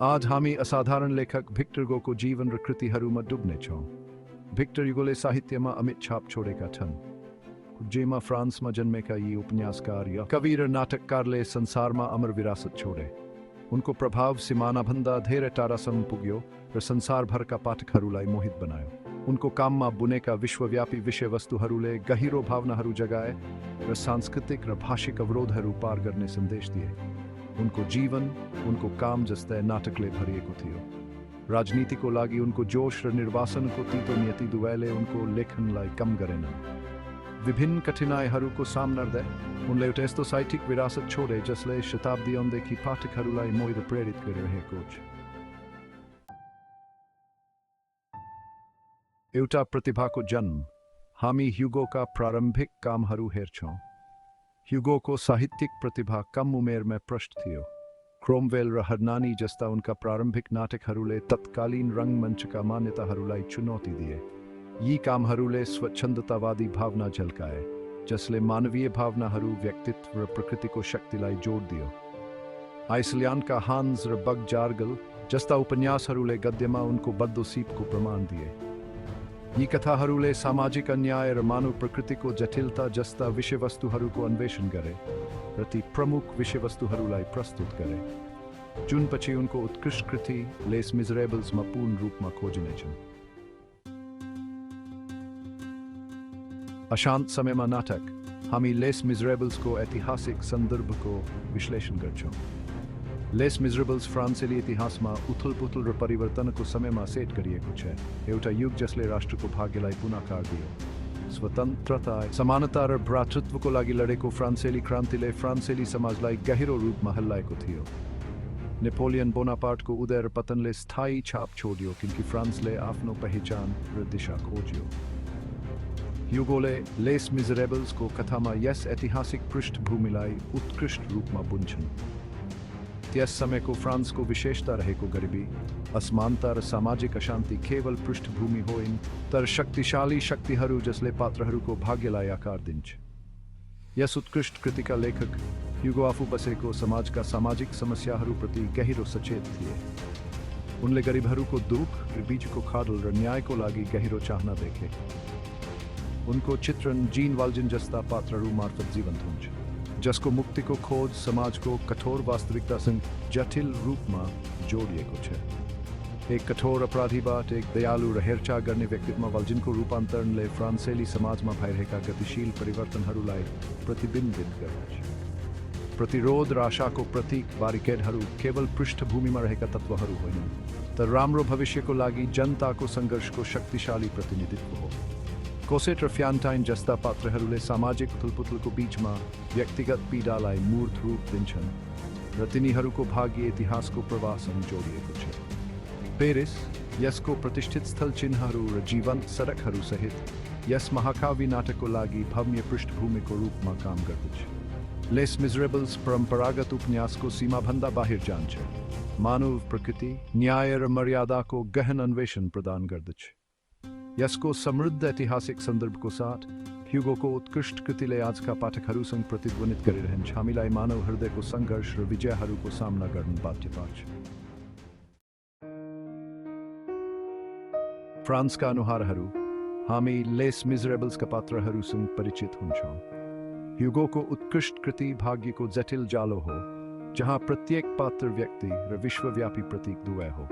आज हामी असाधारण लेखक भिक्टर हुगोको जीवन र कृतिहरूमा डुब्नेछौँ। भिक्टर हुगोले साहित्यमा अमिट छाप छोडेका छन्, जेमा फ्रान्समा जन्मेका यी उपन्यासकार या कवि र नाटककारले संसारमा अमर विरासत छोडे। उनको प्रभाव सिमानाभन्दा धेरै टाढासम्म पुग्यो र संसारभरका पाठकहरूलाई मोहित बनायो। उनको काममा बुनेका विश्वव्यापी विषयवस्तुहरूले गहिरो भावनाहरू जगाए र सांस्कृतिक र भाषिक अवरोधहरू पार गर्ने सन्देश दिए। उनको जीवन उनको काम जस्तै नाटकले भरिएको थियो। राजनीतिको लागि उनको जोश र निर्वासनको तीतो नियति दुवैले उनको लेखनलाई कम गरेनन्। विभिन्न कठिनाइहरूको सामना गर्दै उनले एउटा यस्तो साहित्यिक विरासत छोडे जसले शताब्दीौँदेखि पाठकहरूलाई मोहित प्रेरित गरिरहेको छ। एउटा प्रतिभाको जन्म। हामी ह्युगोका प्रारम्भिक कामहरू हेर्छौँ। ह्युगोको साहित्यिक प्रतिभा कम उमेरमा प्रष्ट थियो। क्रोमवेल र हर्नानी जस्ता उनका प्रारम्भिक नाटकहरूले तत्कालीन रङ्गमञ्चका मान्यताहरूलाई चुनौती दिए। यी कामहरूले स्वच्छन्दतावादी भावना झल्काए, जसले मानवीय भावनाहरू, व्यक्तित्व र प्रकृतिको शक्तिलाई जोड दियो। आइसल्यान्डका हान्स र बग जार्गल जस्ता उपन्यासहरूले गद्यमा उनको बढ्दो सिपको प्रमाण दिए। यी कथाहरूले सामाजिक अन्याय र मानव प्रकृतिको जटिलता जस्ता विषयवस्तुहरूको अन्वेषण गरे र ती प्रमुख विषयवस्तुहरूलाई प्रस्तुत गरे, जुन पछि उनको उत्कृष्ट कृति लेस मिजरेबल्समा पूर्ण रूपमा खोजिनेछन्। अशान्त समयमा नाटक। हामी लेस मिजरेबल्सको ऐतिहासिक सन्दर्भको विश्लेषण गर्छौँ। लेस मिजरेबल्स फ्रान्सेली इतिहासमा उथलपुथल र परिवर्तनको समयमा सेट गरिएको छ। एउटा युग जसले राष्ट्रको भाग्यलाई पुनःकार दियो। स्वतन्त्रता, समानता र भ्रातृत्वको लागि लडेको फ्रान्सेली क्रान्तिले फ्रान्सेली समाजलाई गहिरो रूपमा हल्लाएको थियो। नेपोलियन बोनापार्टको उदय र पतनले स्थायी छाप छोड्यो, किनकि फ्रान्सले आफ्नो पहिचान र दिशा खोज्यो। ह्युगोले लेस मिजरेबल्सको कथामा यस ऐतिहासिक पृष्ठभूमिलाई उत्कृष्ट रूपमा बुन्छन्। त्यस समयको फ्रान्सको विशेषता रहेको गरिबी, असमानता र सामाजिक अशान्ति केवल पृष्ठभूमि होइन, तर शक्तिशाली शक्तिहरू जसले पात्रहरूको भाग्यलाई आकार दिन्छ। यस उत्कृष्ट कृतिका लेखक ह्युगो आफू बसेको समाजका सामाजिक समस्याहरूप्रति गहिरो सचेत थिए। उनले गरिबहरूको दुःख र बीचको खाडल र न्यायको लागि गहिरो चाहना देखे। उनको चित्रण जीन वाल्जेन जस्ता पात्रहरू मार्फत जीवन्त हुन्छ, जसको मुक्तिको खोज समाजको कठोर वास्तविकतासँग जटिल रूपमा जोडिएको छ। एक कठोर अपराधीबाट एक दयालु र हेरचाह गर्ने व्यक्तित्वमा वाल्जेनको रूपान्तरणले फ्रान्सेली समाजमा भइरहेका गतिशील परिवर्तनहरूलाई प्रतिबिम्बित गर्दछ। प्रतिरोध र आशाको प्रतीक बारिकेडहरू केवल पृष्ठभूमिमा रहेका तत्त्वहरू होइनन्, तर राम्रो भविष्यको लागि जनताको सङ्घर्षको शक्तिशाली प्रतिनिधित्व हो। कोसेट र फ्यान्टाइन जस्ता पात्रहरूले सामाजिक उथलपुथलको बीचमा व्यक्तिगत पीडालाई मूर्त रूप दिन्छन् र तिनीहरूको भाग्य इतिहासको प्रवाहसँग जोडिएको छ। पेरिस यसको प्रतिष्ठित स्थल चिन्हहरू र जीवन्त सडकहरू सहित यस महाकाव्य नाटकको लागि भव्य पृष्ठभूमिको रूपमा काम गर्दछ। लेस मिजरेबल्स परम्परागत उपन्यासको सीमाभन्दा बाहिर जान्छ, मानव प्रकृति, न्याय र मर्यादाको गहन अन्वेषण प्रदान गर्दछ। यसको समृद्ध ऐतिहासिक सन्दर्भको साथ ह्युगोको उत्कृष्ट कृतिले आजका पाठकहरूसँग प्रतिध्वनित गरिरहन्छ, हामीलाई मानव हृदयको सङ्घर्ष र विजयहरूको सामना गर्न बाध्य पार्छ। फ्रान्सका अनुहारहरू। हामी लेस मिजरेबल्सका पात्रहरूसँग परिचित हुन्छौँ। ह्युगोको उत्कृष्ट कृति भाग्यको जटिल जालो हो, जहाँ प्रत्येक पात्र व्यक्ति र विश्वव्यापी प्रतीक दुवै हो।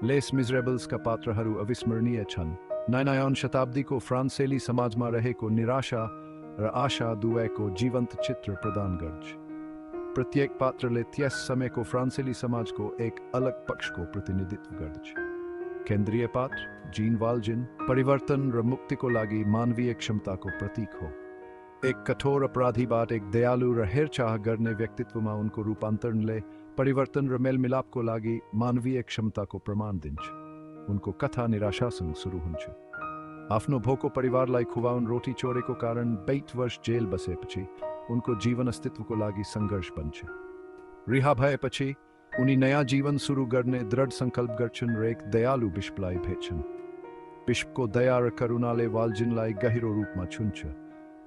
लेस मिजरेबल्सका पात्रहरू अविस्मरणीय छन्। नयाँ शताब्दीको फ्रान्सेली समाजमा रहेको निराशा र आशा दुवैको जीवन्त चित्र प्रदान गर्छ। प्रत्येक पात्रले त्यस समयको फ्रान्सेली समाजको एक अलग पक्षको प्रतिनिधित्व गर्दछ। केन्द्रीय पात्र जीन वाल्जेन परिवर्तन र मुक्तिको लागि मानवीय क्षमताको प्रतीक हो। एक कठोर अपराधीबाट एक दयालु र हेरचाह गर्ने व्यक्तित्वमा उनको रूपान्तरणले परिवर्तन र मेलमिलापको लागि मानवीय क्षमताको प्रमाण दिन्छ। उनको कथा निराशासँग सुरु हुन्छ। आफ्नो भोको परिवारलाई खुवाउन रोटी चोरेको कारण 8 वर्ष जेल बसेपछि उनको जीवन अस्तित्वको लागि सङ्घर्ष बन्छ। रिहा भएपछि उनी नयाँ जीवन सुरु गर्ने दृढ सङ्कल्प गर्छन् र एक दयालु बिशपलाई भेट्छन्। बिशपको दया र करुणाले वाल्जेनलाई गहिरो रूपमा छुन्छ,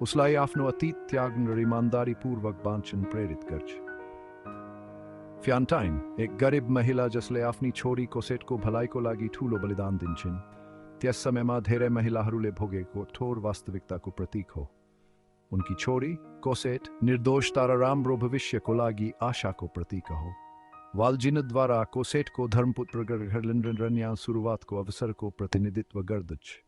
उसलाई आफ्नो अतीत त्याग्न र इमान्दारीपूर्वक बाँच्न प्रेरित गर्छ। फ्यान्टाइन एक गरीब महिला जसले आफ्नी छोरी कोसेटको भलाइको लागि ठूलो बलिदान दिन्छन्। त्यस समयमा धेरै महिलाहरूले भोगेको ठोर वास्तविकताको प्रतीक हो। उनकी छोरी कोसेट निर्दोषता र राम्रो भविष्यको लागि आशाको प्रतीक हो। वाल्जिनद्वारा कोसेटको धर्मपुत्र गर्लिन्डरन्या सुरुवातको अवसरको प्रतिनिधित्व गर्दछ।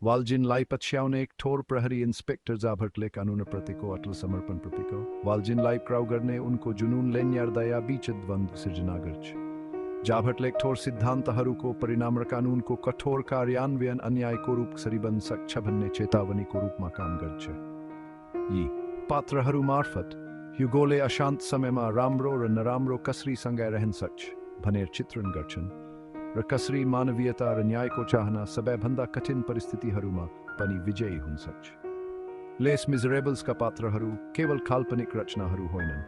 वाल्जिनलाई पछ्याउने एक ठोर प्रहरी इन्स्पेक्टर जाभर्टले कानुनप्रतिको अटल समर्पण प्रतीक हो। वाल्जिनलाई क्राउ गर्ने उनको जुनूनले न्यायदया बीच द्वन्द्व सिर्जना गर्छ। जाभर्टले ठोर सिद्धान्तहरूको परिणाम र कानुनको कठोर कार्यान्वयन अन्यायको रूप सरी बन्न सक्छ भन्ने चेतावनीको रूपमा काम गर्छ। यी पात्रहरू मार्फत ह्युगोले अशान्त समयमा राम्रो र नराम्रो कसरी सँगै रहन सक्छ भनेर चित्रण गर्छन् र कसरी मानवीयता र न्यायको चाहना सबैभन्दा कठिन परिस्थितिहरूमा पनि विजयी हुन सक्छ। लेस मिजरेबल्सका पात्रहरू केवल काल्पनिक रचनाहरू होइनन्।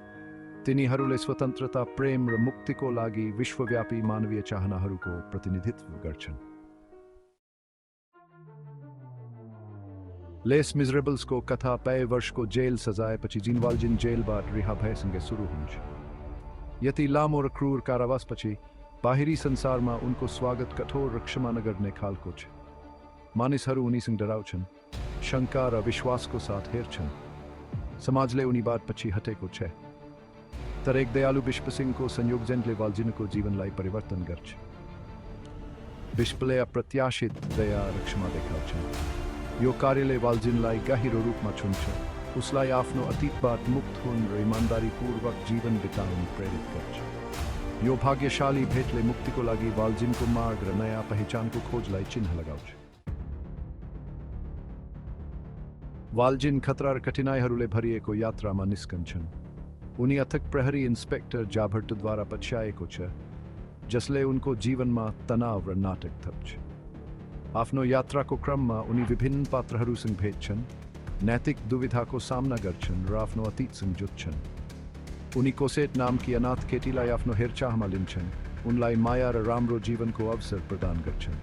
तिनीहरूले स्वतन्त्रता, प्रेम र मुक्तिको लागि विश्वव्यापी मानवीय चाहनाहरूको प्रतिनिधित्व गर्छन्। लेस मिजरेबल्सको कथा 5 वर्षको जेल सजायपछि जीन वाल्जिन जेलबाट रिहा भएसँगै सुरु हुन्छ। यति लामो र क्रूर कारावासपछि बाहिरी संसारमा उनको स्वागत कठोर र क्षमा नगर्ने खालको छ। मानिसहरू उनीसँग डराउँछन्, शङ्का र विश्वासको साथ हेर्छन्। समाजले उनीबाट पछि हटेको छ। तर एक दयालु विश्वसिंहको संयोजनले वाल्जिनको जीवनलाई परिवर्तन गर्छ। विश्वले अप्रत्याशित दया र क्षमा देखाउँछन्। यो कार्यले वाल्जिनलाई गहिरो रूपमा छुन्छ, उसलाई आफ्नो अतीतबाट मुक्त हुन र इमानदारीपूर्वक जीवन बिताउन प्रेरित गर्छ। यो भाग्यशाली भेटले मुक्तिको लागि वाल्जिनको मार्ग र नयाँ पहिचानको खोजलाई चिन्ह लगाउँछ। वाल्जिन खतरा र कठिनाइहरूले भरिएको यात्रामा निस्कन्छन्। उनी अथक प्रहरी इन्स्पेक्टर जाभर्टद्वारा पछ्याएको छ, जसले उनको जीवनमा तनाव र नाटक थप्छ। आफ्नो यात्राको क्रममा उनी विभिन्न पात्रहरूसँग भेट्छन्, नैतिक दुविधाको सामना गर्छन् र आफ्नो अतीतसँग जुझ्छन्। उनी कोसेट नामकी अनाथ केटीलाई आफ्नो हेरचाहमा लिन्छन्, उनलाई माया र राम्रो जीवनको अवसर प्रदान गर्छन्।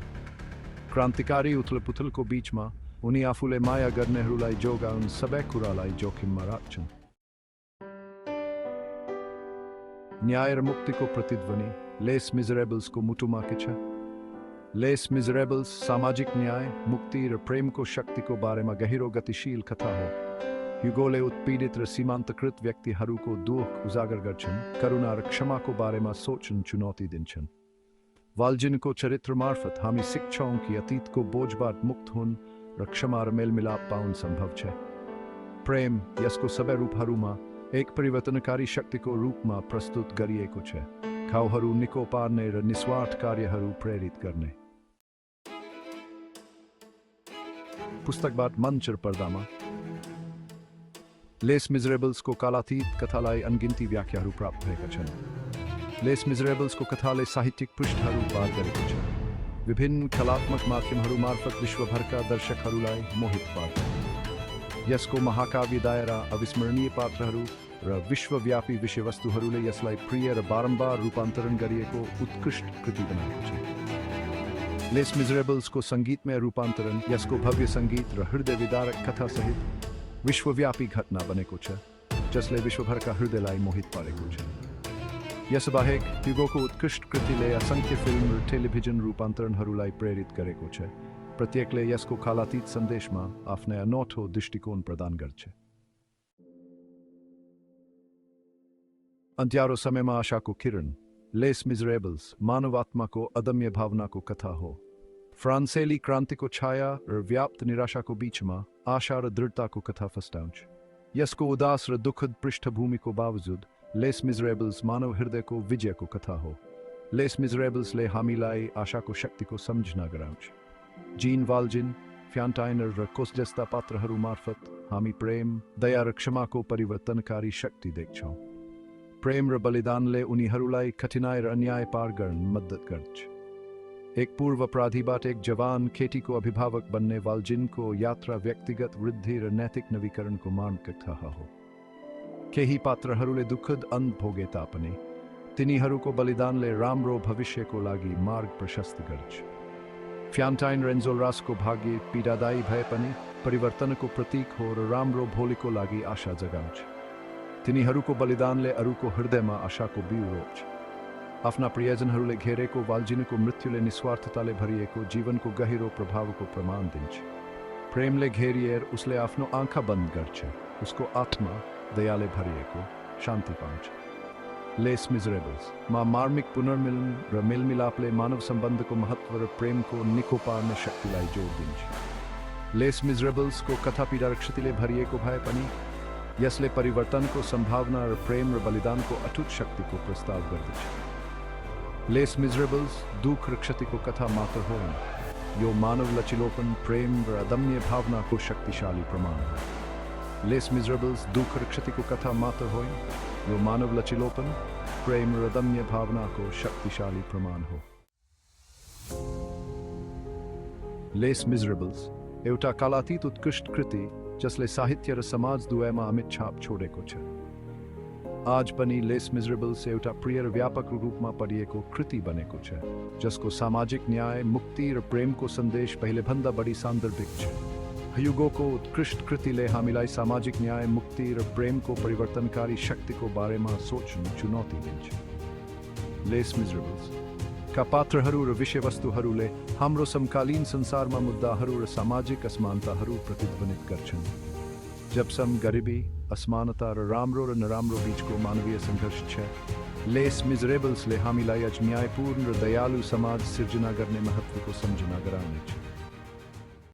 क्रान्तिकारी उथलपुथलको बीचमा उनी आफूले माया गर्नेहरूलाई जोगाउन सबै कुरालाई जोखिममा राख्छन्। न्याय र मुक्तिको प्रतिध्वनि लेस मिजरेबल्सको मुटुमा के छ। लेस मिजरेबल्स सामाजिक न्याय, मुक्ति र प्रेमको शक्तिको बारेमा गहिरो गतिशील कथा हो। ह्युगोले उत्पीडित र सीमान्तकृत व्यक्तिहरूको दुःख उजागर गर्छन्, करुणा र क्षमाको बारेमा सोच्न चुनौती दिन्छन्। वाल्जिनको चरित्र मार्फत हामी सिक्छौं कि अतीतको बोझबाट मुक्त हुन र क्षमा र मेलमिलाप पाउन सम्भव छ। प्रेम यसको सबै रूपहरूमा एक परिवर्तनकारी शक्तिको रूपमा प्रस्तुत गरिएको छ, घाउहरू निको पार्ने र निस्वार्थ कार्यहरू प्रेरित गर्ने। पुस्तकबाट मञ्च र पर्दामा लेस मिजरेबल्सको कालातीत कथालाई अनगिन्ती व्याख्याहरू प्राप्त भएका छन्। लेस मिजरेबल्सको कथाले साहित्यिक पृष्ठहरू पार गरेको छ, विभिन्न कलात्मक माध्यमहरू मार्फत विश्वभरका दर्शकहरूलाई मोहित पार्छ। यसको महाकाव्य दायरा, अविस्मरणीय पात्रहरू र विश्वव्यापी विषयवस्तुहरूले यसलाई प्रिय र बारम्बार रूपान्तरण गरिएको उत्कृष्ट कृति बनाएको छ। लेस मिजरेबल्सको सङ्गीतमय रूपान्तरण यसको भव्य सङ्गीत र हृदय विदारक कथासहित विश्वव्यापी घटना बनेको छ, जसले विश्वभरका हृदयलाई मोहित पारेको छ। यसबाहेक ह्युगोको उत्कृष्ट कृतिले असङ्ख्य फिल्म र टेलिभिजन रूपान्तरणहरूलाई प्रेरित गरेको छ। प्रत्येकले यसको कालातीत सन्देशमा आफ्नै अनौठो दृष्टिकोण प्रदान गर्छ। अन्त्यारो समयमा आशाको किरण लेस मिजरेबल्स मानवात्माको अदम्य भावनाको कथा हो। फ्रान्सेली क्रान्तिको छाया र व्याप्त निराशाको बीचमा आशा र दृढताको कथा फस्टाउँछ। यसको उदास र दुःखद पृष्ठभूमिको बावजुद लेस मिजरेबल्स मानव हृदयको विजयको कथा हो। लेस मिजरेबल्सले हामीलाई आशाको शक्तिको सम्झना गराउँछ। जीन वाल्जिन, फ्यान्टाइन र कोस जस्ता पात्रहरू मार्फत हामी प्रेम, दया र क्षमाको परिवर्तनकारी शक्ति देख्छौँ। प्रेम र बलिदानले उनीहरूलाई कठिनाइ र अन्याय पार गर्न मद्दत गर्छ। एक पूर्व अपराधीबाट एक जवान केटीको अभिभावक बन्ने वाल्जिनको यात्रा व्यक्तिगत वृद्धि र नैतिक नवीकरणको मार्ग कथा हो। केही पात्रहरूले दुःखद अन्त भोगे तापनि तिनीहरूको बलिदानले राम्रो भविष्यको लागि मार्ग प्रशस्त गर्छ। फ्यान्टाइन र एन्जोलरासको भाग्य पीडादायी भए पनि परिवर्तनको प्रतीक हो र राम्रो भोलिको लागि आशा जगाउँछ। तिनीहरूको बलिदानले अरूको हृदयमा आशाको बिउ रोप्छ। आफ्ना प्रियजनहरूले घेरेको वाल्जिनको मृत्युले निस्वार्थताले भरिएको जीवनको गहिरो प्रभावको प्रमाण दिन्छ। प्रेमले घेरिएर उसले आफ्नो आँखा बन्द गर्छ, उसको आत्मा दयाले भरिएको शान्ति पाउँछ। लेस मिजरेबल्स मा मार्मिक पुनर्मिलन र मेलमिलापले मानव सम्बन्धको महत्व र प्रेमको निको पार्ने शक्तिलाई जोड दिन्छ। लेस मिजरेबल्सको कथा पीडा र क्षतिले भरिएको भए पनि यसले परिवर्तनको सम्भावना र प्रेम र बलिदानको अटुट शक्तिको प्रस्ताव गर्दछ। लेस मिजरेबल्स दुख र क्षतिको कथा मात्र होइन, यो मानव लचिलोपन, प्रेम र अदम्य भावनाको शक्तिशाली प्रमाण हो। लेस मिजरेबल्स दुख र क्षतिको कथा मात्र होइन, यो मानव लचिलोपन, प्रेम र अदम्य भावनाको शक्तिशाली प्रमाण हो। लेस मिजरेबल्स एउटा कालातीत उत्कृष्ट कृति जसले साहित्य र समाज दुवैमा अमिट छाप छोडेको छ। आज पनि लेस मिजरेबल्स एउटा प्रिय र व्यापक रूपमा पढिएको कृति बनेको छ, जसको सामाजिक न्याय, मुक्ति र प्रेमको सन्देश पहिलेभन्दा बढी सान्दर्भिक छ। युगोको उत्कृष्ट कृतिले हामीलाई सामाजिक न्याय, मुक्ति र प्रेमको परिवर्तनकारी शक्तिको बारेमा सोच्न चुनौती दिन्छ। लेस मिजरेबल्स का पात्रहरू र विषयवस्तुहरूले हाम्रो समकालीन संसारमा मुद्दाहरू र सामाजिक असमानताहरू प्रतिध्वनित गर्छन्। जबसम्म गरिबी, असमानता र राम्रो र नराम्रो बीचको मानवीय सङ्घर्ष छ, लेस मिजरेबल्सले हामीलाई अझ न्यायपूर्ण र दयालु समाज सिर्जना गर्ने महत्त्वको सम्झना गराउनेछ।